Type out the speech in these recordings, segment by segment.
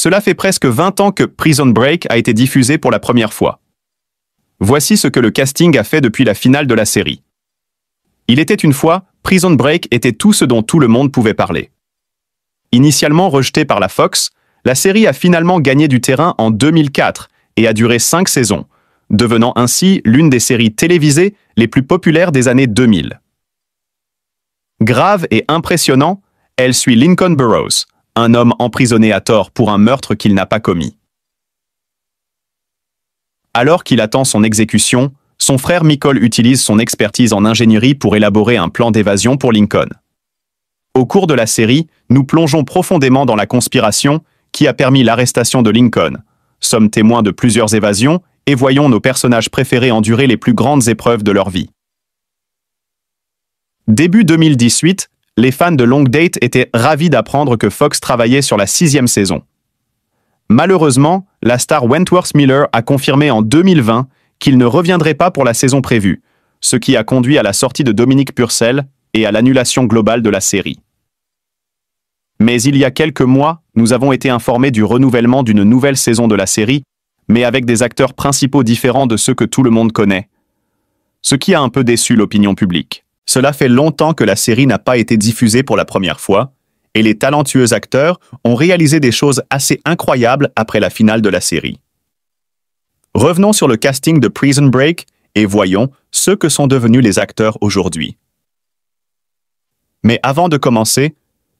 Cela fait presque 20 ans que Prison Break a été diffusé pour la première fois. Voici ce que le casting a fait depuis la finale de la série. Il était une fois, Prison Break était tout ce dont tout le monde pouvait parler. Initialement rejetée par la Fox, la série a finalement gagné du terrain en 2004 et a duré 5 saisons, devenant ainsi l'une des séries télévisées les plus populaires des années 2000. Grave et impressionnant, elle suit Lincoln Burrows, un homme emprisonné à tort pour un meurtre qu'il n'a pas commis. Alors qu'il attend son exécution, son frère Michael utilise son expertise en ingénierie pour élaborer un plan d'évasion pour Lincoln. Au cours de la série, nous plongeons profondément dans la conspiration qui a permis l'arrestation de Lincoln, sommes témoins de plusieurs évasions et voyons nos personnages préférés endurer les plus grandes épreuves de leur vie. Début 2018, les fans de Longue Date étaient ravis d'apprendre que Fox travaillait sur la 6e saison. Malheureusement, la star Wentworth Miller a confirmé en 2020 qu'il ne reviendrait pas pour la saison prévue, ce qui a conduit à la sortie de Dominique Purcell et à l'annulation globale de la série. Mais il y a quelques mois, nous avons été informés du renouvellement d'une nouvelle saison de la série, mais avec des acteurs principaux différents de ceux que tout le monde connaît. Ce qui a un peu déçu l'opinion publique. Cela fait longtemps que la série n'a pas été diffusée pour la première fois, et les talentueux acteurs ont réalisé des choses assez incroyables après la finale de la série. Revenons sur le casting de Prison Break et voyons ce que sont devenus les acteurs aujourd'hui. Mais avant de commencer,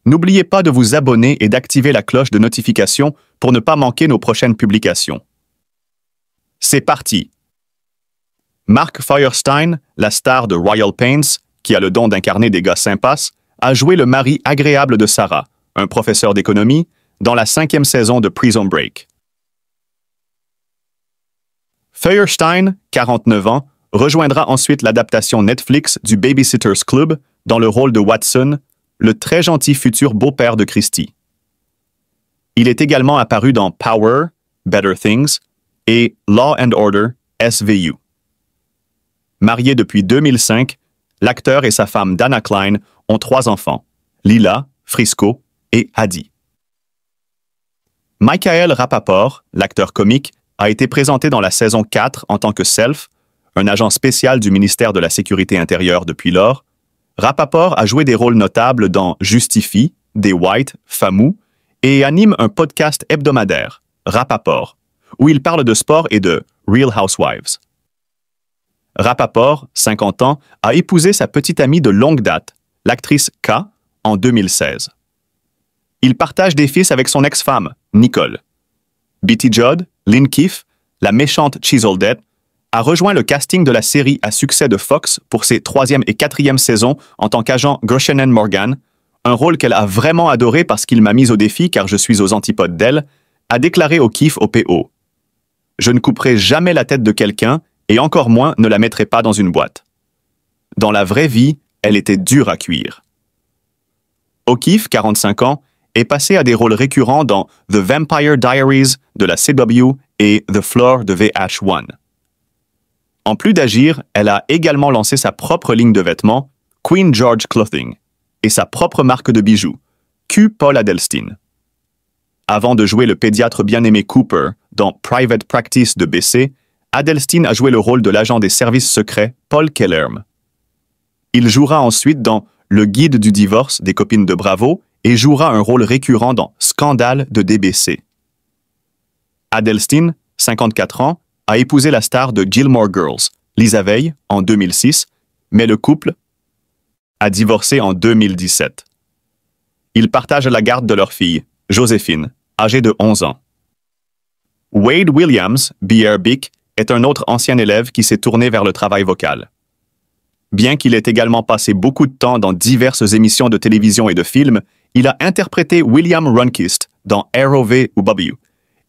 n'oubliez pas de vous abonner et d'activer la cloche de notification pour ne pas manquer nos prochaines publications. C'est parti! Mark Feuerstein, la star de Royal Pains, qui a le don d'incarner des gars sympas, a joué le mari agréable de Sarah, un professeur d'économie, dans la 5e saison de Prison Break. Feuerstein, 49 ans, rejoindra ensuite l'adaptation Netflix du Babysitter's Club dans le rôle de Watson, le très gentil futur beau-père de Christy. Il est également apparu dans Power, Better Things et Law and Order, SVU. Marié depuis 2005, l'acteur et sa femme Dana Klein ont 3 enfants, Lila, Frisco et Addie. Michael Rapaport, l'acteur comique, a été présenté dans la saison 4 en tant que Self, un agent spécial du ministère de la Sécurité intérieure depuis lors. Rapaport a joué des rôles notables dans Justify, Des White, Famou, et anime un podcast hebdomadaire, Rapaport, où il parle de sport et de Real Housewives. Rapaport, 50 ans, a épousé sa petite amie de longue date, l'actrice K, en 2016. Il partage des fils avec son ex-femme, Nicole. Betty Judd, Lynn Keefe, la méchante Chiseldette, a rejoint le casting de la série à succès de Fox pour ses 3e et 4e saisons en tant qu'agent Gershon Morgan, un rôle qu'elle a vraiment adoré parce qu'il m'a mis au défi car je suis aux antipodes d'elle, a déclaré au Keefe au PO. « Je ne couperai jamais la tête de quelqu'un et encore moins ne la mettrai pas dans une boîte. » Dans la vraie vie, elle était dure à cuire. O'Keefe, 45 ans, est passé à des rôles récurrents dans The Vampire Diaries de la CW et The Floor de VH1. En plus d'agir, elle a également lancé sa propre ligne de vêtements, Queen George Clothing, et sa propre marque de bijoux, Q. Paul Adelstein. Avant de jouer le pédiatre bien-aimé Cooper dans Private Practice de BC, Adelstein a joué le rôle de l'agent des services secrets Paul Kellerm. Il jouera ensuite dans Le Guide du divorce des copines de Bravo et jouera un rôle récurrent dans Scandale de DBC. Adelstein, 54 ans, a épousé la star de Gilmore Girls, Lisa Veil, en 2006, mais le couple a divorcé en 2017. Ils partagent la garde de leur fille, Joséphine, âgée de 11 ans. Wade Williams, BRB, est un autre ancien élève qui s'est tourné vers le travail vocal. Bien qu'il ait également passé beaucoup de temps dans diverses émissions de télévision et de films, il a interprété William Runkist dans Arrow V ou W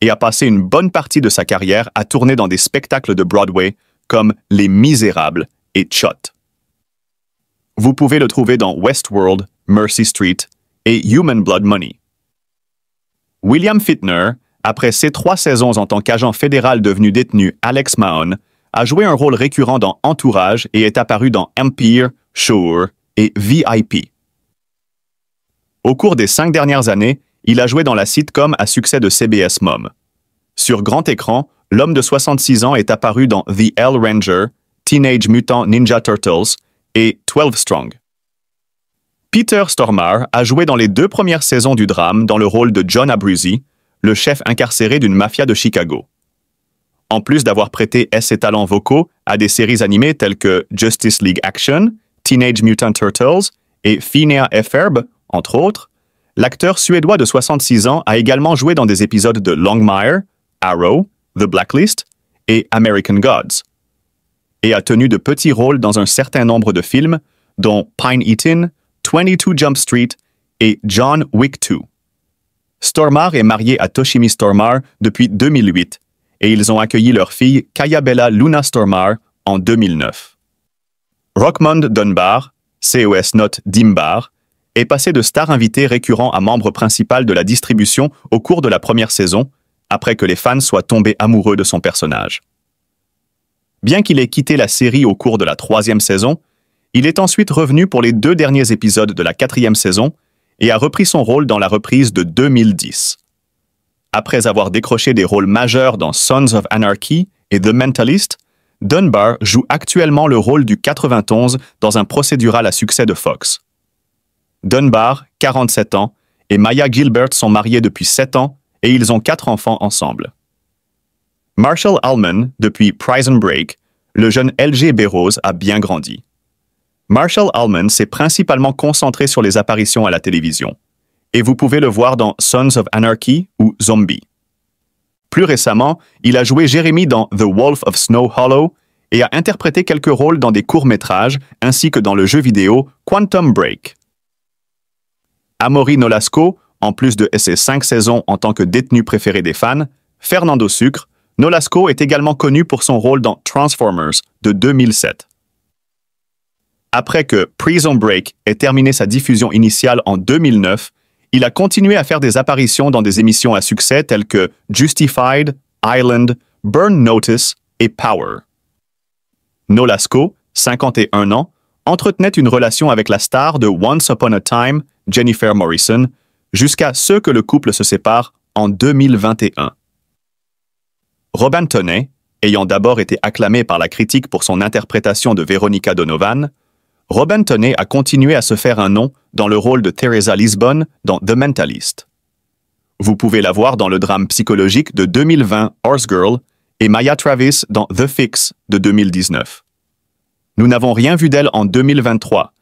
et a passé une bonne partie de sa carrière à tourner dans des spectacles de Broadway comme Les Misérables et Chut. Vous pouvez le trouver dans Westworld, Mercy Street et Human Blood Money. William Fichtner, après ses 3 saisons en tant qu'agent fédéral devenu détenu Alex Mahon, a joué un rôle récurrent dans Entourage et est apparu dans Empire, Shore et VIP. Au cours des 5 dernières années, il a joué dans la sitcom à succès de CBS Mom. Sur grand écran, l'homme de 66 ans est apparu dans The Hell Ranger, Teenage Mutant Ninja Turtles et 12 Strong. Peter Stormare a joué dans les 2 premières saisons du drame dans le rôle de John Abruzzi, le chef incarcéré d'une mafia de Chicago. En plus d'avoir prêté ses talents vocaux à des séries animées telles que Justice League Action, Teenage Mutant Turtles et Phineas et Ferb, entre autres, l'acteur suédois de 66 ans a également joué dans des épisodes de Longmire, Arrow, The Blacklist et American Gods, et a tenu de petits rôles dans un certain nombre de films, dont Pine Eaton, 22 Jump Street et John Wick 2. Stormare est marié à Toshimi Stormare depuis 2008 et ils ont accueilli leur fille Kayabella Luna Stormare en 2009. Rockmond Dunbar, COS Note Dimbar, est passé de star invité récurrent à membre principal de la distribution au cours de la première saison, après que les fans soient tombés amoureux de son personnage. Bien qu'il ait quitté la série au cours de la 3e saison, il est ensuite revenu pour les 2 derniers épisodes de la 4e saison et a repris son rôle dans la reprise de 2010. Après avoir décroché des rôles majeurs dans Sons of Anarchy et The Mentalist, Dunbar joue actuellement le rôle du 91 dans un procédural à succès de Fox. Dunbar, 47 ans, et Maya Gilbert sont mariés depuis 7 ans et ils ont 4 enfants ensemble. Marshall Allman, depuis Prison Break, le jeune LG Berrose a bien grandi. Marshall Allman s'est principalement concentré sur les apparitions à la télévision, et vous pouvez le voir dans Sons of Anarchy ou Zombie. Plus récemment, il a joué Jeremy dans The Wolf of Snow Hollow et a interprété quelques rôles dans des courts-métrages ainsi que dans le jeu vidéo Quantum Break. Amaury Nolasco, en plus de ses 5 saisons en tant que détenu préféré des fans, Fernando Sucre, Nolasco est également connu pour son rôle dans Transformers de 2007. Après que Prison Break ait terminé sa diffusion initiale en 2009, il a continué à faire des apparitions dans des émissions à succès telles que Justified, Island, Burn Notice et Power. Nolasco, 51 ans, entretenait une relation avec la star de Once Upon a Time, Jennifer Morrison, jusqu'à ce que le couple se sépare en 2021. Robin Tunney, ayant d'abord été acclamé par la critique pour son interprétation de Veronica Donovan, Robin Tunney a continué à se faire un nom dans le rôle de Teresa Lisbon dans The Mentalist. Vous pouvez la voir dans le drame psychologique de 2020 Horse Girl et Maya Travis dans The Fix de 2019. Nous n'avons rien vu d'elle en 2023,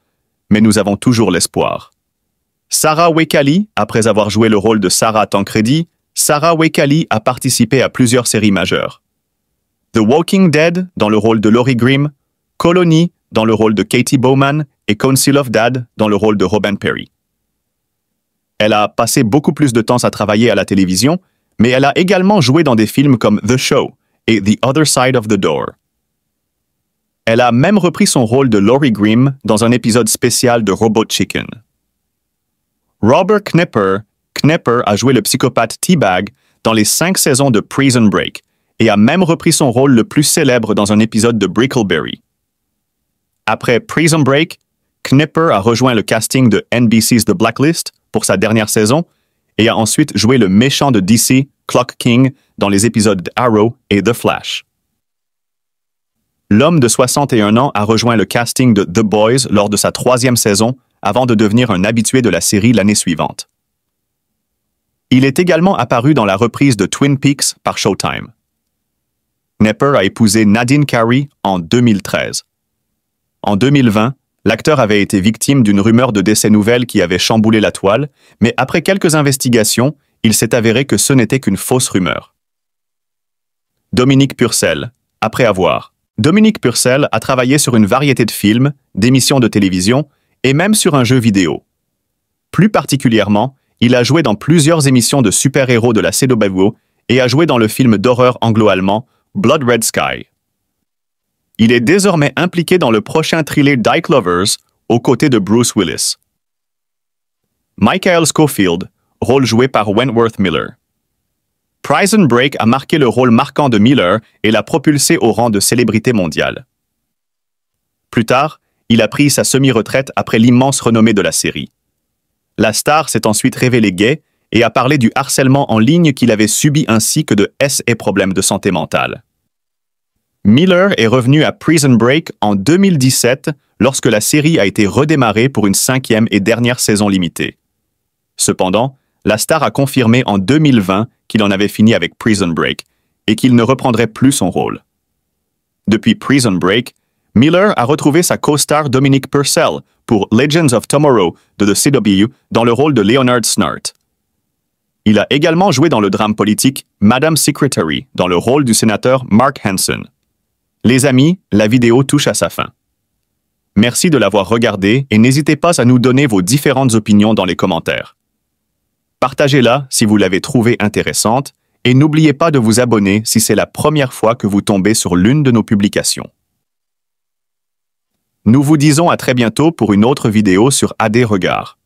mais nous avons toujours l'espoir. Sarah Wakali, après avoir joué le rôle de Sarah Tancredi, Sarah Wakali a participé à plusieurs séries majeures. The Walking Dead dans le rôle de Laurie Grimm, Colony dans le rôle de Katie Bowman et Council of Dad dans le rôle de Robin Perry. Elle a passé beaucoup plus de temps à travailler à la télévision, mais elle a également joué dans des films comme The Show et The Other Side of the Door. Elle a même repris son rôle de Laurie Grimm dans un épisode spécial de Robot Chicken. Robert Knepper a joué le psychopathe T-Bag dans les 5 saisons de Prison Break et a même repris son rôle le plus célèbre dans un épisode de Brickleberry. Après Prison Break, Knepper a rejoint le casting de NBC's The Blacklist pour sa dernière saison et a ensuite joué le méchant de DC, Clock King, dans les épisodes Arrow et The Flash. L'homme de 61 ans a rejoint le casting de The Boys lors de sa 3e saison avant de devenir un habitué de la série l'année suivante. Il est également apparu dans la reprise de Twin Peaks par Showtime. Knepper a épousé Nadine Carey en 2013. En 2020, l'acteur avait été victime d'une rumeur de décès nouvelle qui avait chamboulé la toile, mais après quelques investigations, il s'est avéré que ce n'était qu'une fausse rumeur. Dominique Purcell, après avoir. Dominique Purcell a travaillé sur une variété de films, d'émissions de télévision et même sur un jeu vidéo. Plus particulièrement, il a joué dans plusieurs émissions de super-héros de la CW et a joué dans le film d'horreur anglo-allemand Blood Red Sky. Il est désormais impliqué dans le prochain thriller Dyke Lovers, aux côtés de Bruce Willis. Michael Scofield, rôle joué par Wentworth Miller. Prison Break a marqué le rôle marquant de Miller et l'a propulsé au rang de célébrité mondiale. Plus tard, il a pris sa semi-retraite après l'immense renommée de la série. La star s'est ensuite révélée gay et a parlé du harcèlement en ligne qu'il avait subi ainsi que de ses problèmes de santé mentale. Miller est revenu à Prison Break en 2017 lorsque la série a été redémarrée pour une 5e et dernière saison limitée. Cependant, la star a confirmé en 2020 qu'il en avait fini avec Prison Break et qu'il ne reprendrait plus son rôle. Depuis Prison Break, Miller a retrouvé sa co-star Dominique Purcell pour Legends of Tomorrow de The CW dans le rôle de Leonard Snart. Il a également joué dans le drame politique Madam Secretary dans le rôle du sénateur Mark Hanson. Les amis, la vidéo touche à sa fin. Merci de l'avoir regardée et n'hésitez pas à nous donner vos différentes opinions dans les commentaires. Partagez-la si vous l'avez trouvée intéressante et n'oubliez pas de vous abonner si c'est la première fois que vous tombez sur l'une de nos publications. Nous vous disons à très bientôt pour une autre vidéo sur AD Regard.